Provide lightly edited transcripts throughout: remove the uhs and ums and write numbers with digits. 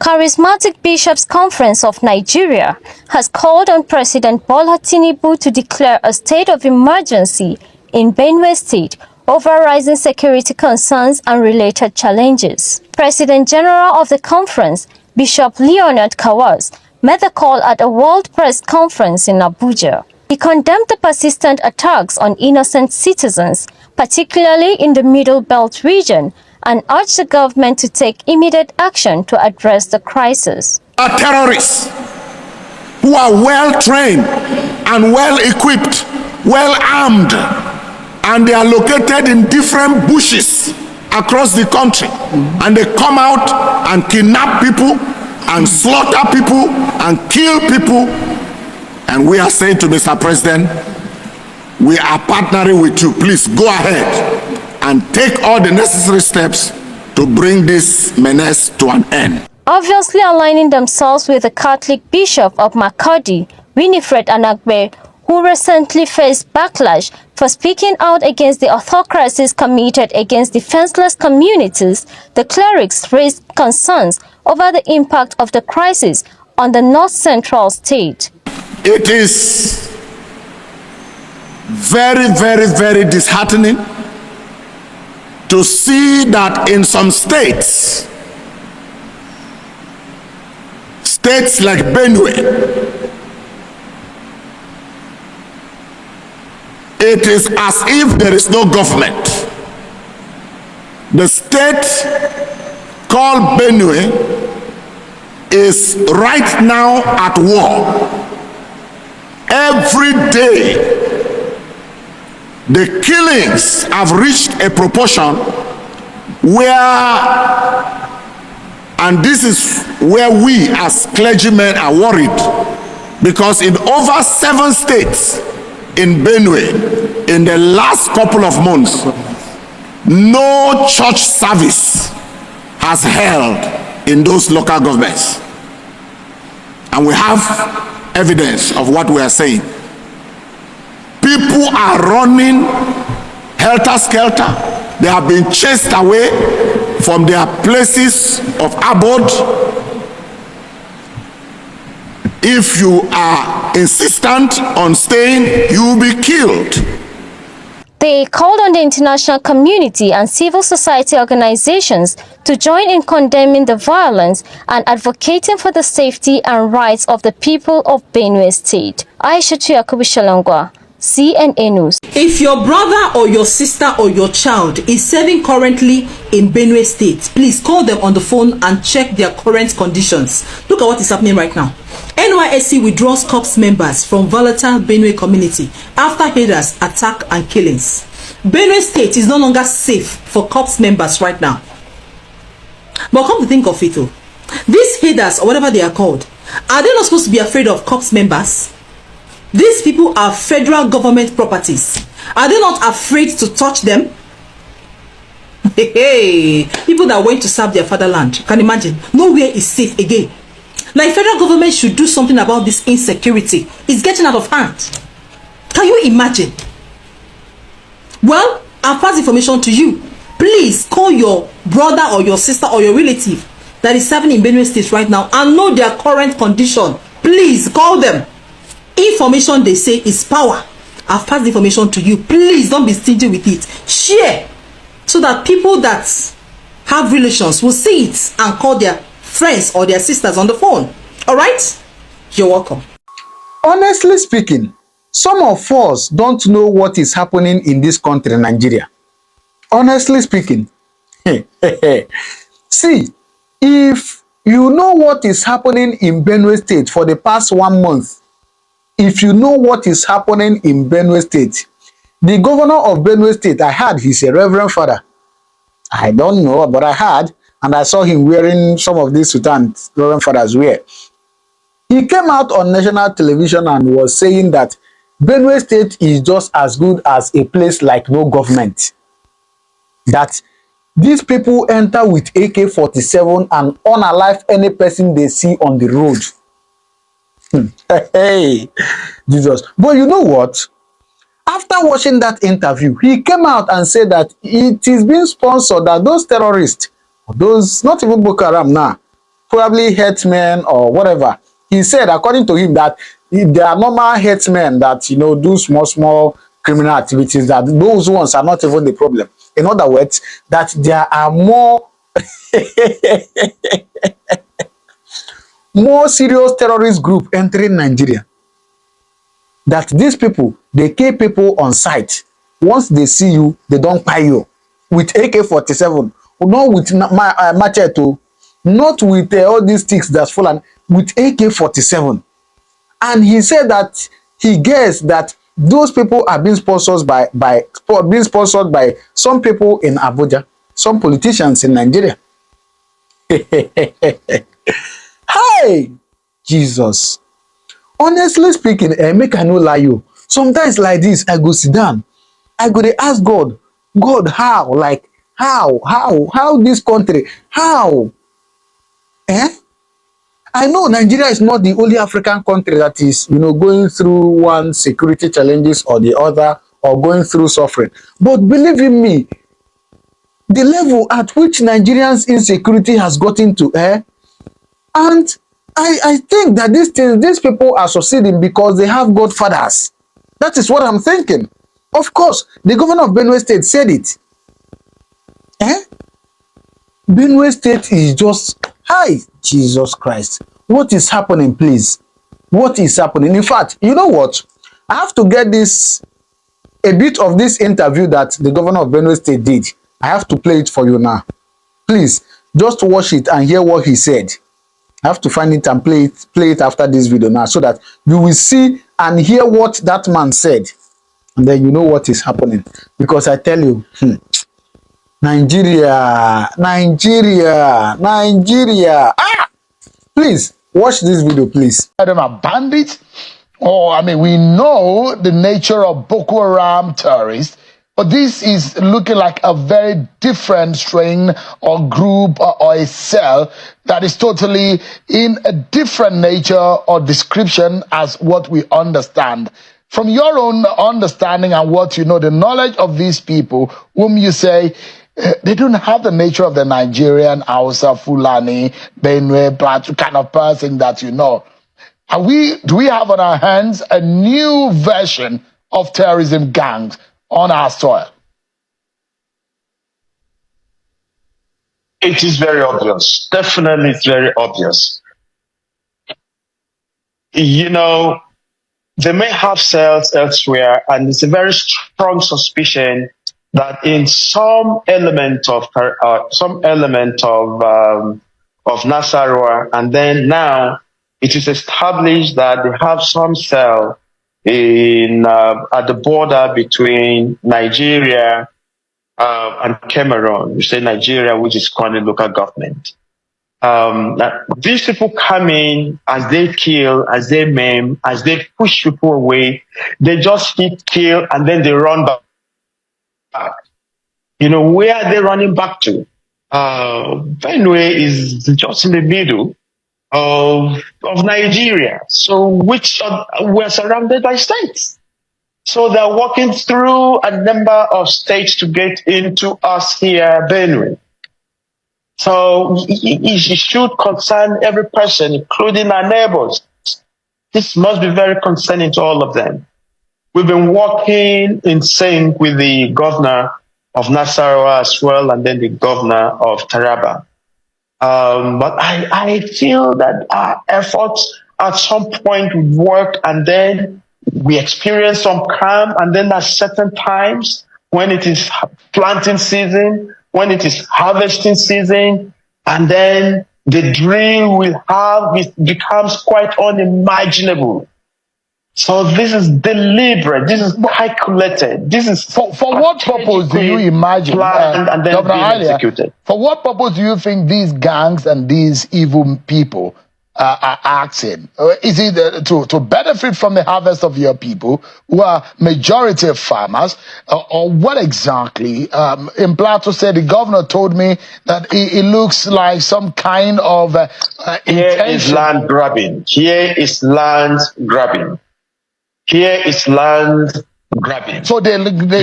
Charismatic Bishops' Conference of Nigeria has called on President Bola Tinubu to declare a state of emergency in Benue State over rising security concerns and related challenges. President General of the conference, Bishop Leonard Kawaz, made the call at a World Press Conference in Abuja. He condemned the persistent attacks on innocent citizens, particularly in the Middle Belt region, and urged the government to take immediate action to address the crisis. Terrorists who are well trained and well equipped, well armed, and they are located in different bushes across the country, and they come out and kidnap people and slaughter people and kill people. And we are saying to Mr. President, we are partnering with you. Please go ahead and take all the necessary steps to bring this menace to an end. Obviously aligning themselves with the Catholic Bishop of Makurdi, Winifred Anagbe, who recently faced backlash for speaking out against the autocracies committed against defenseless communities, the clerics raised concerns over the impact of the crisis on the North Central state. It is very, very disheartening to see that in some states like Benue, it is as if there is no government. The state called Benue is right now at war. Every day the killings have reached a proportion where, and this is where we as clergymen are worried, because in over 7 states in Benue, in the last couple of months, no church service has held in those local governments. And we have evidence of what we are saying. People are running helter-skelter. They have been chased away from their places of abode. If you are insistent on staying, you will be killed. They called on the international community and civil society organizations to join in condemning the violence and advocating for the safety and rights of the people of Benue State. Aisha Yakubu Shalangwa, CNN News. If your brother or your sister or your child is serving currently in Benue State, please call them on the phone and check their current conditions. Look at what is happening right now. NYSC withdraws corps members from volatile Benue community after haters attack and killings. Benue State is no longer safe for corps members right now. But come to think of it, these haters, or whatever they are called, are they not supposed to be afraid of corps members? These people are federal government properties. Are they not afraid to touch them? Hey, people that went to serve their fatherland, can imagine, nowhere is safe again. Like, federal government should do something about this insecurity. It's getting out of hand. Can you imagine? Well, I'll pass information to you. Please call your brother or your sister or your relative that is serving in Benue State right now and know their current condition. Please call them. Information, they say, is power. I've passed the information to you. Please don't be stingy with it. Share so that people that have relations will see it and call their friends or their sisters on the phone. All right? You're welcome. Honestly speaking, some of us don't know what is happening in this country, Nigeria. Honestly speaking. See, if you know what is happening in Benue State for the past 1 month, if you know what is happening in Benue State, the governor of Benue State, I heard he's a reverend father. I don't know, but I heard, and I saw him wearing some of these sultans reverend fathers wear. He came out on national television and was saying that Benue State is just as good as a place like no government. That these people enter with AK-47 and unalive any person they see on the road. Hey, Jesus. But you know what? After watching that interview, he came out and said that it is being sponsored, that those terrorists, those, not even Boko Haram now, probably herdsmen or whatever. He said, according to him, that there are normal herdsmen that, you know, do small criminal activities, that those ones are not even the problem. In other words, that there are more more serious terrorist group entering Nigeria. That these people, they kill people on sight. Once they see you, they don't buy you with AK-47, not with machete, not with all these sticks that's fallen, with AK-47. And he said that he guessed that those people are being sponsored by some people in Abuja, some politicians in Nigeria. Hey, Jesus. Honestly speaking, make I no lie you. Sometimes like this, I go sit down. I go dey ask God, God, how? Like, how this country? How? Eh? I know Nigeria is not the only African country that is, you know, going through one security challenges or the other, or going through suffering. But believe in me, the level at which Nigerians' insecurity has gotten to, and I think that these people are succeeding because they have godfathers. That is what I'm thinking. Of course, the governor of Benue State said it. Benue State is just, hi, Jesus Christ. What is happening, please? What is happening? In fact, you know what? I have to get a bit of this interview that the governor of Benue State did. I have to play it for you now. Please, just watch it and hear what he said. I have to find it and play it after this video now, so that you will see and hear what that man said. And then you know what is happening. Because I tell you, Nigeria. Please, watch this video, please. Them are bandits. Oh, I mean, we know the nature of Boko Haram terrorists, but this is looking like a very different strain or group or a cell that is totally in a different nature or description as what we understand. From your own understanding and what you know, the knowledge of these people, whom you say they don't have the nature of the Nigerian, Hausa, Fulani, Benue, Plateau kind of person that you know. Do we have on our hands a new version of terrorism gangs on our soil? It is very obvious. Definitely, it's very obvious. You know, they may have cells elsewhere, and it's a very strong suspicion that in some element of Nasarawa, and then now it is established that they have some cell in at the border between Nigeria and Cameroon. We say Nigeria, which is currently local government. These people come in, as they kill, as they maim, as they push people away, they just hit, kill, and then they run back. You know, where are they running back to? Benue is just in the middle of Nigeria. So we're surrounded by states. So they're walking through a number of states to get into us here, Benue. So it should concern every person, including our neighbors. This must be very concerning to all of them. We've been working in sync with the governor of Nasarawa as well, and then the governor of Taraba. But I feel that our efforts at some point work, and then we experience some calm, and then at certain times, when it is planting season, when it is harvesting season, and then the drill it becomes quite unimaginable. So this is deliberate, this is calculated, this is for what purpose do you imagine, planned and then Governor being Alia, executed? For what purpose do you think these gangs and these evil people are acting? Is it to benefit from the harvest of your people, who are majority of farmers, or what exactly? In Plateau said, the governor told me that it looks like some kind of Here is land grabbing. Here is land grabbing. Here is land grabbing. So they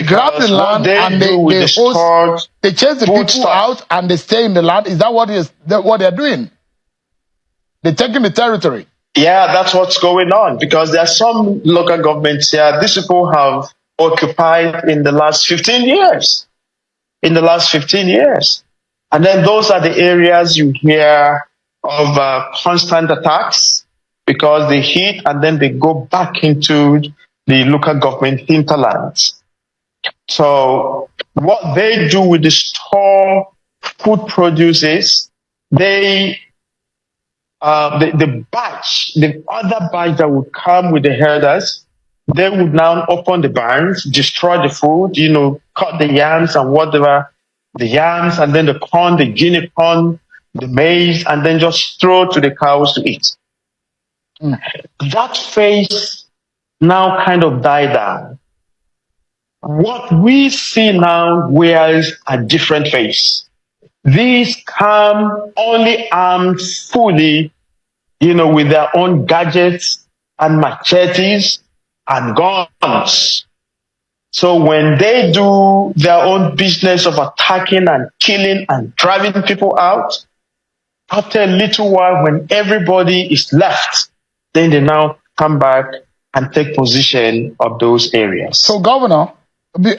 grab the land and they chase the people out and they stay in the land. Is that what they're doing? They're taking the territory. Yeah, that's what's going on, because there are some local governments here these people have occupied in the last 15 years. In the last 15 years. And then those are the areas you hear of constant attacks, because they hit and then they go back into the local government hinterlands. So what they do with the store food produce is the other batch that would come with the herders, they would now open the barns, destroy the food, cut the yams and whatever, the yams and then the corn, the guinea corn, the maize, and then just throw to the cows to eat. That phase now kind of died down. What we see now wears a different face. These come only armed fully, with their own gadgets and machetes and guns. So when they do their own business of attacking and killing and driving people out, after a little while, when everybody is left, then they now come back and take possession of those areas. So, Governor,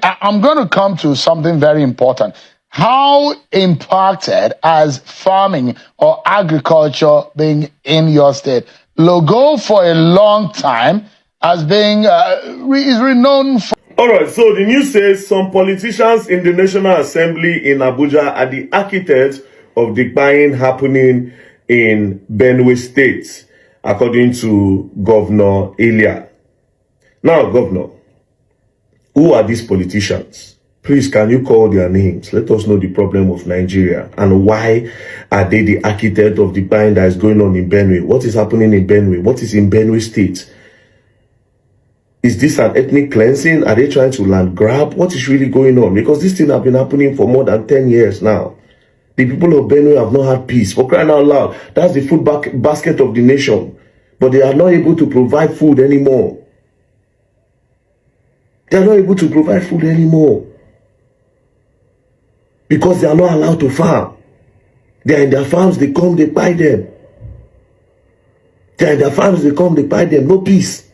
I'm going to come to something very important. How impacted has farming or agriculture been in your state? Logo for a long time has been is renowned for. All right, so the news says some politicians in the National Assembly in Abuja are the architects of the buying happening in Benue State, according to Governor Elia. Now, Governor, who are these politicians? Please, can you call their names? Let us know the problem of Nigeria and why are they the architect of the buying that is going on in Benue? What is happening in Benue? What is in Benue State? Is this an ethnic cleansing? Are they trying to land grab? What is really going on? Because this thing has been happening for more than 10 years now. The people of Benue have not had peace. For crying out loud, that's the food basket of the nation. But they are not able to provide food anymore. They are not able to provide food anymore. Because they are not allowed to farm. They are in their farms, they come, they buy them. They are in their farms, they come, they buy them. No peace.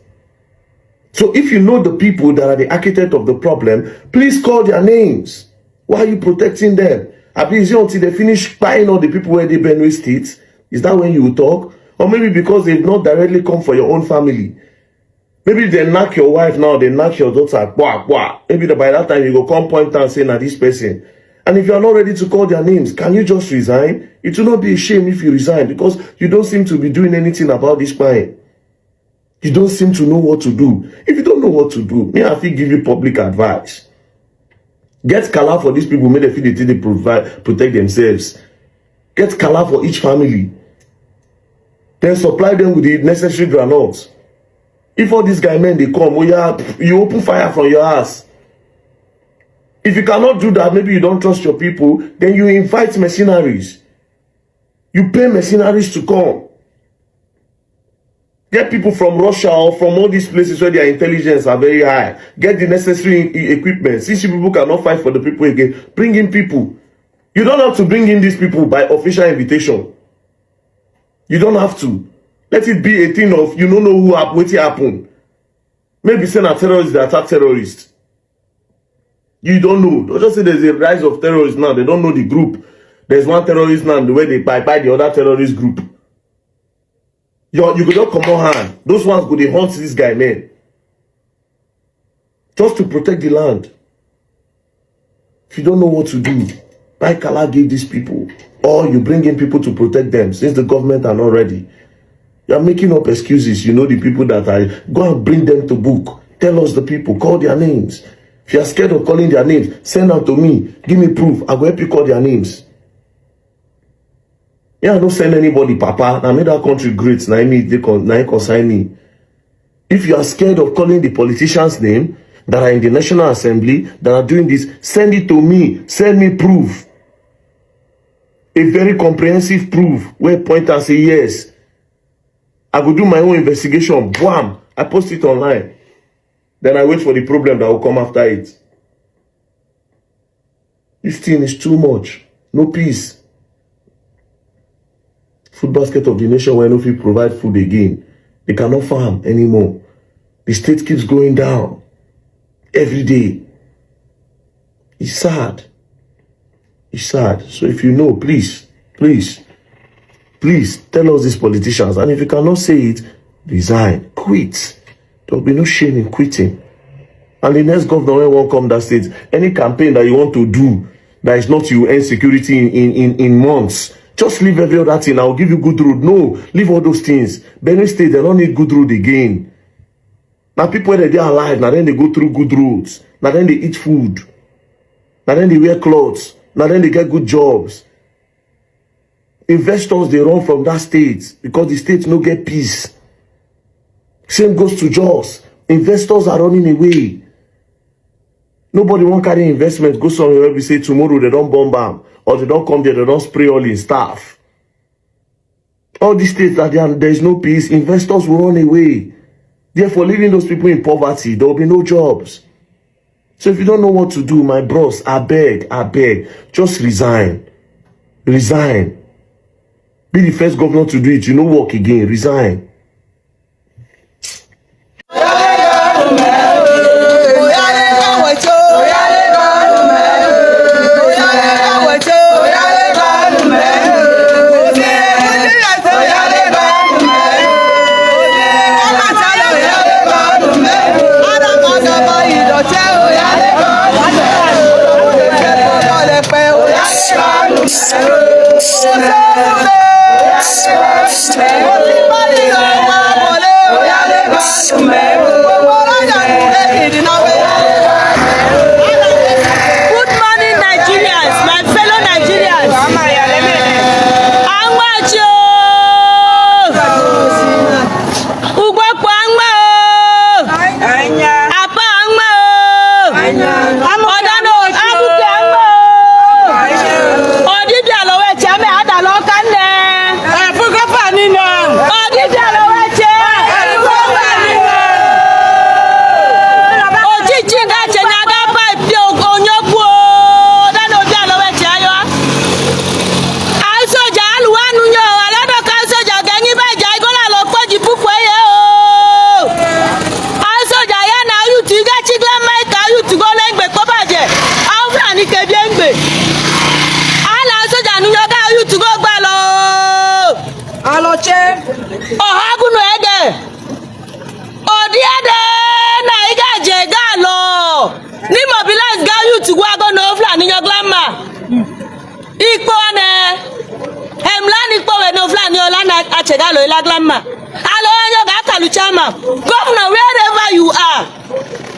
So if you know the people that are the architect of the problem, please call their names. Why are you protecting them? Is it until they finish buying all the people where they Benue State? Is that when you will talk? Or maybe because they've not directly come for your own family. Maybe they knock your wife now, they knock your daughter. Maybe by that time you go come point and say, now this person. And if you are not ready to call their names, can you just resign? It will not be a shame if you resign, because you don't seem to be doing anything about this crime. You don't seem to know what to do. If you don't know what to do, may I give you public advice. Get kala for these people, make them feel they protect themselves. Get kala for each family. Then supply them with the necessary granules. If all these guy men, they come, you open fire from your ass. If you cannot do that, maybe you don't trust your people, then you invite mercenaries. You pay mercenaries to come. Get people from Russia or from all these places where their intelligence are very high. Get the necessary equipment. Since you people cannot fight for the people again, bring in people. You don't have to bring in these people by official invitation. You don't have to. Let it be a thing of you don't know what happened. Maybe send a terrorist that attack terrorists. You don't know. Don't just say there's a rise of terrorists now. They don't know the group. There's one terrorist now, the way they buy the other terrorist group. You could not come on hand. Those ones go, they hunt this guy, man. Just to protect the land. If you don't know what to do, why Kala give these people? Or you bring in people to protect them, since the government are not ready. You are making up excuses. You know the people that are. Go and bring them to book. Tell us the people. Call their names. If you are scared of calling their names, send them to me. Give me proof. I will help you call their names. Yeah, don't send anybody, Papa. I made that country great. Now they consign me. If you are scared of calling the politicians' name that are in the National Assembly that are doing this, send it to me. Send me proof. A very comprehensive proof. Where point and say yes. I will do my own investigation. Bam! I post it online. Then I wait for the problem that will come after it. This thing is too much. No peace. food basket of the nation when if we provide food again. They cannot farm anymore. The state keeps going down every day. It's sad. It's sad. So if you know, please tell us these politicians. And if you cannot say it, resign, quit. There will be no shame in quitting. And the next governor won't come that state. Any campaign that you want to do that is not you end security in months, just leave every other thing. I'll give you good road. No, leave all those things. Benue State, they don't need good road again. Now people that they are alive, now then they go through good roads. Now then they eat food. Now then they wear clothes. Now then they get good jobs. Investors, they run from that state because the state no get peace. Same goes to Jos. Investors are running away. Nobody won't carry investment, go somewhere where we say tomorrow they don't bomb them, or they don't come there, they don't spray all in staff. All these states that there is no peace, investors will run away. Therefore, leaving those people in poverty, there will be no jobs. So if you don't know what to do, my bros, I beg, just resign. Resign. Be the first governor to do it. You know, work again. Resign. Governor, wherever you are,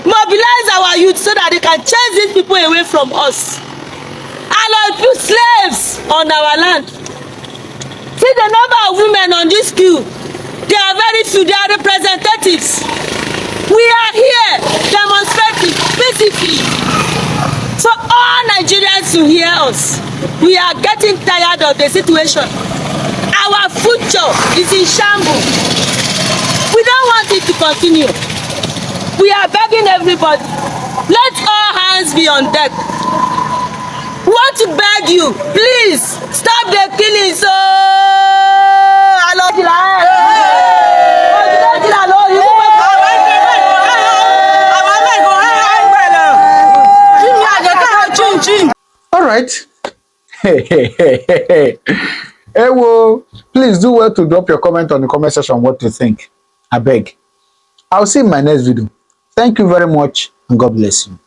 mobilize our youth so that they can chase these people away from us. And put slaves on our land. See the number of women on this queue. They are very few. They are representatives. We are here demonstrating peacefully. So all Nigerians to hear us. We are getting tired of the situation. Our future is in shambles. We don't want it to continue. We are begging everybody. Let all hands be on deck. We want to beg you, please stop the killing. So, all right. Ewo, please do well to drop your comment on the comment section what you think. I beg. I'll see you in my next video. Thank you very much and God bless you.